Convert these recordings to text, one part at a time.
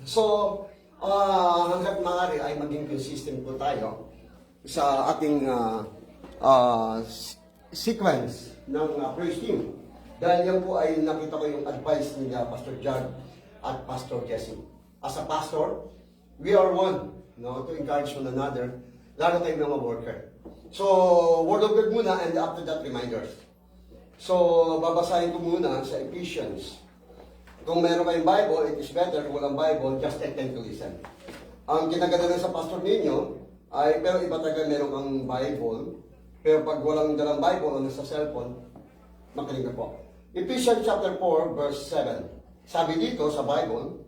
So, hanggat maaari ay maging consistent po tayo sa ating sequence ng praise team. Dahil yan po ay nakita ko yung advice ni Pastor John at Pastor Jesse. As a pastor, we are one, no, to encourage one another, lalo kayong mga worker. So, Word of God muna, and after that, reminders. So, babasahin ko muna sa Ephesians. Kung meron kayong Bible, it is better. Kung walang Bible, just attend to listen. Ang ginaganda sa pastor ninyo, ay, pero iba talaga meron kang Bible, pero pag walang dalang Bible o nasa cellphone, makinig na po. Ephesians chapter 4, verse 7. Sabi dito sa Bible,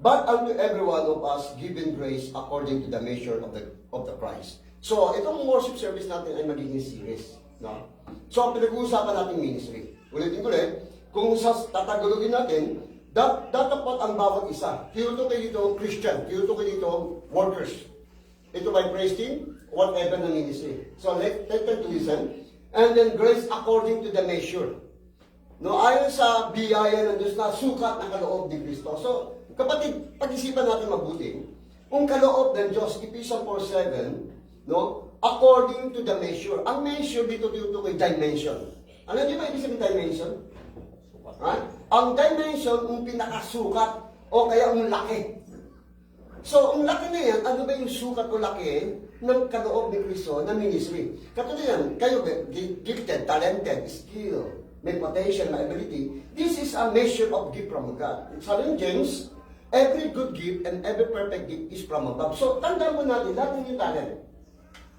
but unto every one of us given grace according to the measure of the Christ. So, itong worship service natin ay magiging series. No? So, pinag-uusapan natin ministry. Ulitin, kung sa tatagalogin natin, dapat ang bawat isa. Tinutukoy dito Christian, tinutukoy dito workers. Ito by praise team, whatever na ministry. So, let them to listen. And then grace according to the measure. No, ayon sa biyaya ng Diyos na sukat ng kaloob ni Kristo. So, kapatid, pag-isipan natin mabuti. Kung kaloob ng Diyos, Ephesians 4:7, no, according to the measure. Ang measure dito tinutukoy dimension. Ano di ba ibig sabihin dimension? Ha? Ang dimension, ang pinakasukat o kaya ang laki. So, ang laki na yan, ano ba yung sukat o laki ng kaloob ni Kristo na ministry? Katulad yan, kayo gifted, talented, skill, may potential, may ability. This is a measure of gift from God. Sabi ng James, every good gift and every perfect gift is from above. So, tandaan mo natin, lahat ng yung talent.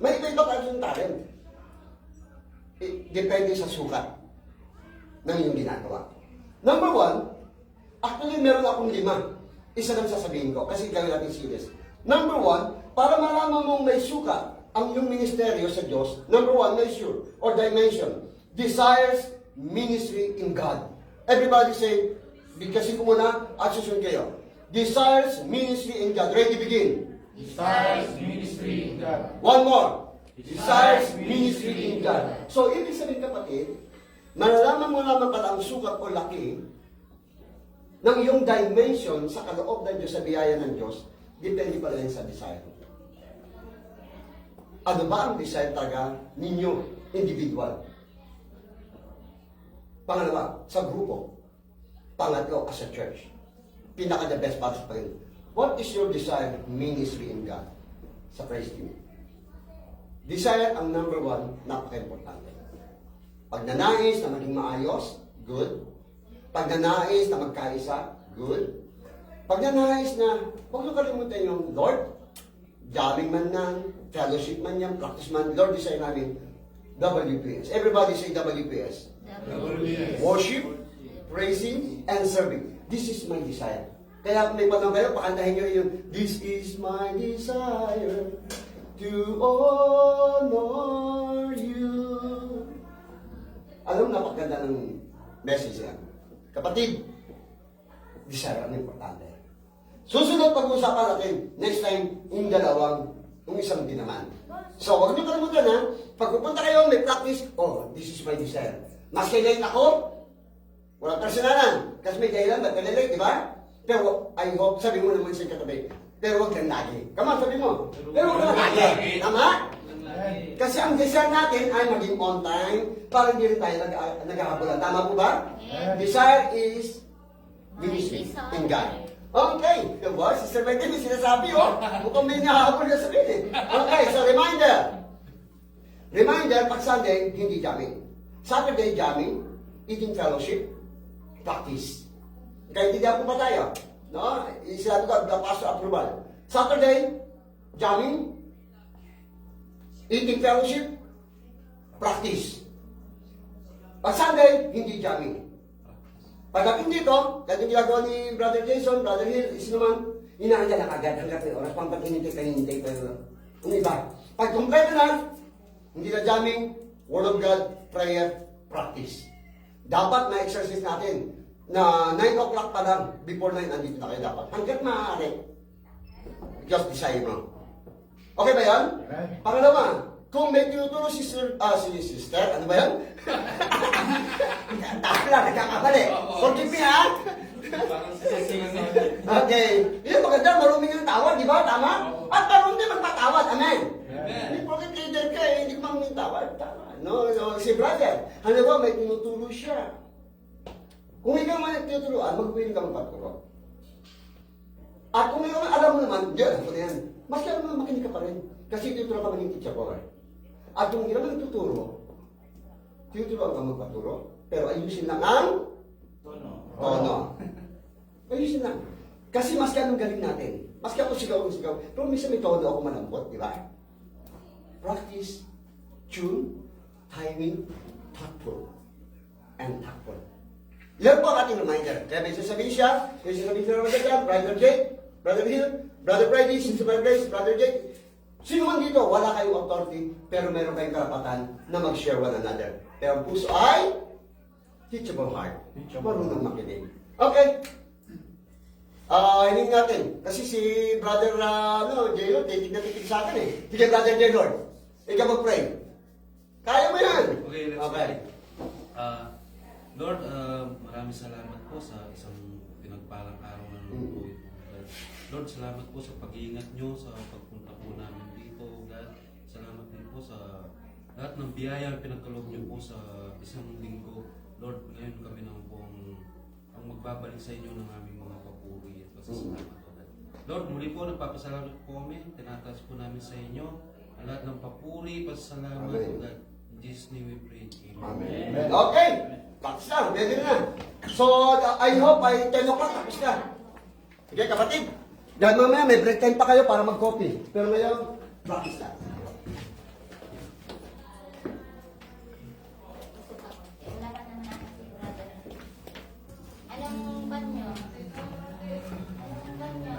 May iba-iba ka yung talent. Depende sa sukat ng iyong ginagawa. Number one, actually meron akong 5. Isa lang sasabihin ko, kasi gawin natin serious. Number one, para malaman mong may sukat ang iyong ministeryo sa Diyos, number one, measure or dimension, desires ministry in God. Everybody say, bigkasin ko muna at susunod kayo. Desires ministry in God. Ready, begin. Desires ministry in God. One more. Desires ministry in God. So, ibig sabihin kapatid, malalaman mo naman pala ang sukat o laki ng iyong dimension sa kaloob ng Diyos, sa biyaya ng Diyos, depende pala yan sa desire. Ano ba ang desire talaga ninyo, individual? Pangalawa, sa grupo. Pangatlo, as a church. Pinaka-the best para sa Panginoon. What is your desire ministry in God? Sa praise team. Desire ang number one, napaka-importante. Pag nanais na maging maayos, good. Pag nanais na magkaisa, good. Pag nanais na, huwag nyo kalimutan yung Lord, jamming man yan, fellowship man yan, practice man, Lord, desire namin, WPS. Everybody say WPS. WPS. Worship, praising, and serving. This is my desire. Kaya may panahon kayo, pakantahin nyo yung, this is my desire to honor you. Alam, napakaganda ng message yan. Kapatid, desire ang importante. Susunod pag-usapan natin, next time, yung isang din naman. So, huwag niyo kalimutan ha, pag pupunta kayo, may practice, oh, this is my desire. Mas kailan ako, walang personalan. Kasi may dahilan, ba't kalilate, di ba? Pero, I hope, sabi mo naman sa katabi, pero huwag kang lagi. Come on, sabi mo. Pero huwag kang lagi. Tama? Kasi ang desire natin ay maging on time para hindi rin tayo naghahabulan. Tama po ba? Desire is ministry in God. Okay. Diba? Sister Betty, may sinasabi, oh. Mukhang may nahahabol na sabihin. Okay, so reminder. Reminder, pag Sunday, hindi jamming. Saturday, jamming. Eating fellowship. Practice. Kaya hindi po pa tayo. No? Sinabi ko, the pastor approval. Saturday, jamming. Eating fellowship. Practice. Pag Sunday, hindi jamming. Pagdating dito, kahit yung ginagawa ni Brother Jason, Brother Hill, is naman, inaandyan na kagad hanggang may oras, pang hinintay, pero yung iba. Pag kumpleto na, hindi na jamming, Word of God, prayer, practice. Dapat na-exercise natin na 9 o'clock pa lang, before 9, andito na kayo dapat. Hanggat maaari. Because desire mo. Okay ba yan? Pangalawa, kung may tinuturo si sister, ano ba yan? Tama lang, nagkakamali. Forgive me ha? Okay. Yun, maganda, maruming yung tawad, di ba? Tama? At marunong din magpatawad. Amen. Amen. Hindi porket leader ka eh, hindi ko maming tawad. Tama. No, si brother, ano ba, may tinuturo siya. Kung ikaw man nagtuturuan, mag-willing ka magpaturo. At kung ikaw alam mo naman, diyan, ako na yan. Mas kaya naman makinig ka pa rin. Kasi tuturo ka maging teacher ko eh. At kung hindi naman nagtuturo, tinuturuan ka magpaturo, pero ayusin lang ang tono. Ayusin lang. Kasi mas kaya nung galing natin. Mas kaya ako sigaw. Pero minsan may tono ako malambot, di ba? Practice, tune, timing, thoughtful, and tactful. Yan po ang ating reminder. Kaya may sasabihin siya, Brother Jake, Brother Hill, Brother Friday, Sister Grace, Brother Jake. Sino man dito, wala kayong authority, pero meron kayong karapatan na mag-share one another. Pero ang puso ay teachable heart. Marunong makinig. Okay. Hiling natin. Kasi si Brother J-Lord, titig na titig sa akin eh. Sige, Brother J-Lord. Ikaw mag-pray. Kaya mo yan. Okay, let's pray. Lord, maraming salamat po sa isang pinagpalang araw na po ito. Lord, salamat po sa pag-iingat nyo sa pagpunta po namin dito. God, salamat din po sa lahat ng biyaya ang pinagkaloob nyo po sa isang linggo. Lord, ngayon kami nang pong ang magbabalik sa inyo ng aming mga papuri at pasasalamat. Lord, muli po nagpapasalamat po kami. Tinataas po namin sa inyo ang lahat ng papuri, pasasalamat. God, in Jesus' name we pray. Amen. Amen. Okay. Tapos na. Pwede na. So, I hope by 10 o'clock tapos na. Sige, kapatid. Dahil mamaya may break time pa kayo para mag-coffee. Pero ngayon, practice na. Anong banyo? Anong banyo?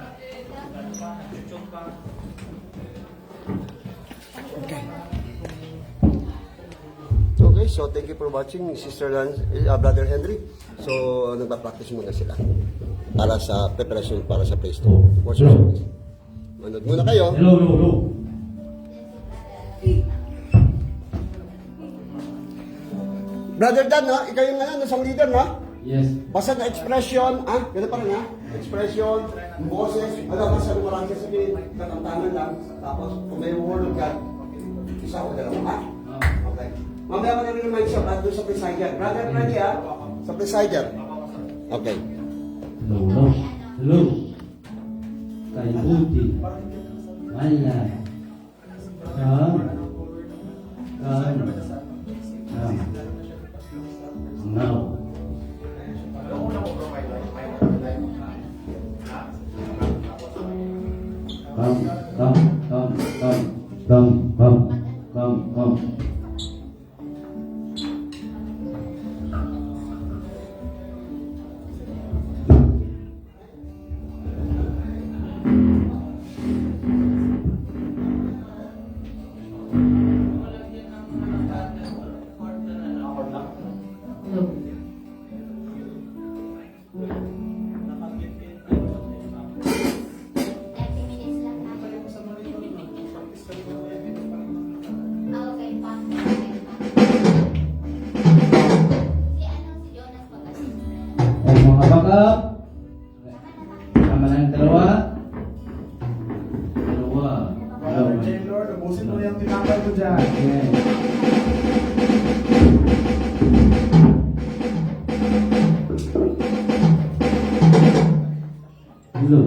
Okay, so thank you for watching, Sister Lance, Brother Henry. So, nagpa-practice muna sila para sa preparation para sa praise to worship service. Manood muna kayo. Hello. Brother Dan, no? Ikaw yung nasang leader, no? Yes. Basta na expression, gano'n pa rin, ha? Expression, boses, basta mo lang sasabihin, katantanan lang. Tapos, kung may word of God, isa o dalawa, ha? Okay. Mamaya ko na rin remind siya, doon sa presider. Brother, ready, ha? Sa presider. Okay. Hello. Kaibuti. Mala. Now. Come. Mga backup. Sama ng dalawa. Brother J-Lord, ubusin mo yung tinapay ko dyan. Okay. Hello.